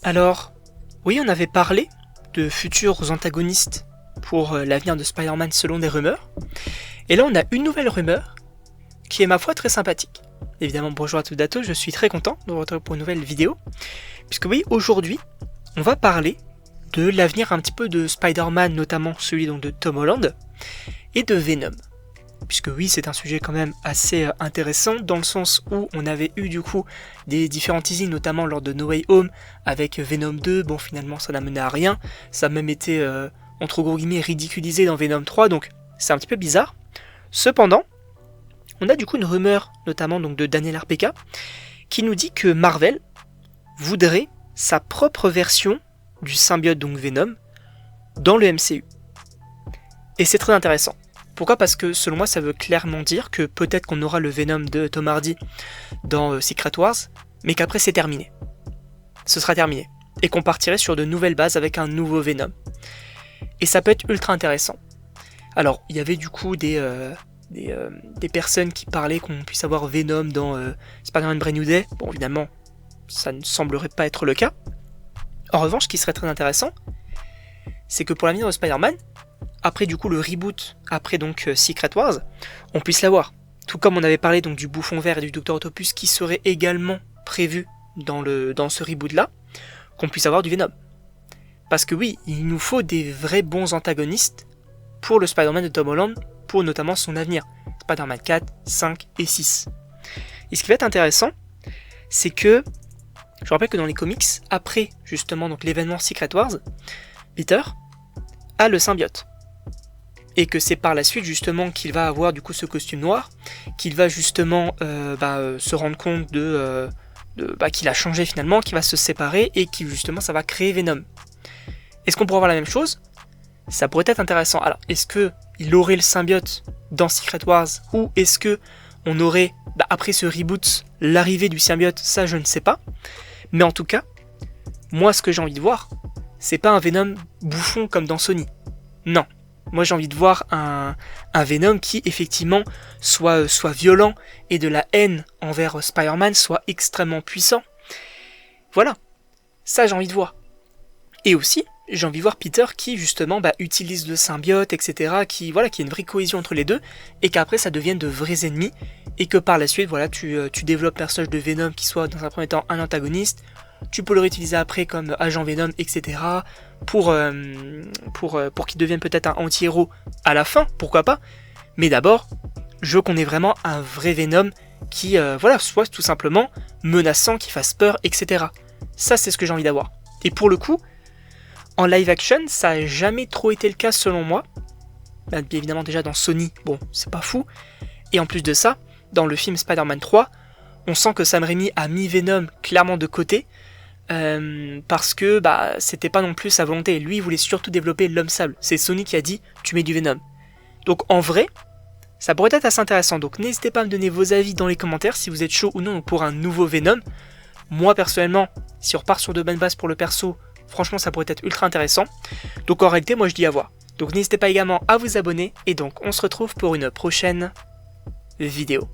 Alors, oui, on avait parlé de futurs antagonistes pour l'avenir de Spider-Man selon des rumeurs. Et là, on a une nouvelle rumeur qui est, ma foi, très sympathique. Évidemment, bonjour à tous datos, je suis très content de vous retrouver pour une nouvelle vidéo. Puisque oui, aujourd'hui, on va parler de l'avenir un petit peu de Spider-Man, notamment celui donc de Tom Holland, et de Venom. Puisque oui, c'est un sujet quand même assez intéressant, dans le sens où on avait eu du coup des différents teasings, notamment lors de No Way Home, avec Venom 2, bon finalement ça n'a mené à rien, ça a même été, entre gros guillemets, ridiculisé dans Venom 3, donc c'est un petit peu bizarre. Cependant, on a du coup une rumeur, notamment donc de Daniel RPK, qui nous dit que Marvel voudrait sa propre version du symbiote donc Venom dans le MCU. Et c'est très intéressant. Pourquoi ? Parce que selon moi ça veut clairement dire que peut-être qu'on aura le Venom de Tom Hardy dans Secret Wars, mais qu'après c'est terminé. Ce sera terminé. Et qu'on partirait sur de nouvelles bases avec un nouveau Venom. Et ça peut être ultra intéressant. Alors il y avait du coup des personnes qui parlaient qu'on puisse avoir Venom dans Spider-Man Brand New Day. Bon évidemment ça ne semblerait pas être le cas. En revanche, ce qui serait très intéressant, c'est que pour l'avenir de Spider-Man, après du coup le reboot, après donc Secret Wars, on puisse l'avoir. Tout comme on avait parlé donc du Bouffon Vert et du Docteur Octopus qui serait également prévu dans ce reboot là, qu'on puisse avoir du Venom. Parce que oui, il nous faut des vrais bons antagonistes pour le Spider-Man de Tom Holland, pour notamment son avenir. Spider-Man 4, 5 et 6. Et ce qui va être intéressant, c'est que, je vous rappelle que dans les comics, après justement donc l'événement Secret Wars, Peter a le symbiote. Et que c'est par la suite justement qu'il va avoir du coup ce costume noir, qu'il va justement se rendre compte qu'il a changé finalement, qu'il va se séparer et qui justement ça va créer Venom. Est-ce qu'on pourrait avoir la même chose ? Ça pourrait être intéressant. Alors, est-ce qu'il aurait le symbiote dans Secret Wars, ou est-ce que on aurait, après ce reboot, l'arrivée du symbiote ? Ça, je ne sais pas. Mais en tout cas, moi, ce que j'ai envie de voir, c'est pas un Venom bouffon comme dans Sony. Non. Moi, j'ai envie de voir un Venom qui, effectivement, soit violent et de la haine envers Spider-Man soit extrêmement puissant. Voilà. Ça, j'ai envie de voir. Et aussi, j'ai envie de voir Peter qui, justement, utilise le symbiote, etc., qui y a une vraie cohésion entre les deux, et qu'après, ça devienne de vrais ennemis, et que par la suite, tu développes un personnage de Venom qui soit, dans un premier temps, un antagoniste, tu peux le réutiliser après comme agent Venom, etc., pour qu'il devienne peut-être un anti-héros à la fin, pourquoi pas, mais d'abord, je veux qu'on ait vraiment un vrai Venom qui, soit tout simplement menaçant, qui fasse peur, etc. Ça, c'est ce que j'ai envie d'avoir. Et pour le coup, en live action, ça n'a jamais trop été le cas selon moi. Bien évidemment déjà dans Sony, bon, c'est pas fou. Et en plus de ça, dans le film Spider-Man 3, on sent que Sam Raimi a mis Venom clairement de côté, parce que c'était pas non plus sa volonté. Lui, il voulait surtout développer l'homme sable. C'est Sony qui a dit, tu mets du Venom. Donc en vrai, ça pourrait être assez intéressant. Donc n'hésitez pas à me donner vos avis dans les commentaires, si vous êtes chaud ou non pour un nouveau Venom. Moi personnellement, si on repart sur de bonnes bases pour le perso, franchement ça pourrait être ultra intéressant. Donc en réalité moi je dis à voir. Donc n'hésitez pas également à vous abonner et donc on se retrouve pour une prochaine vidéo.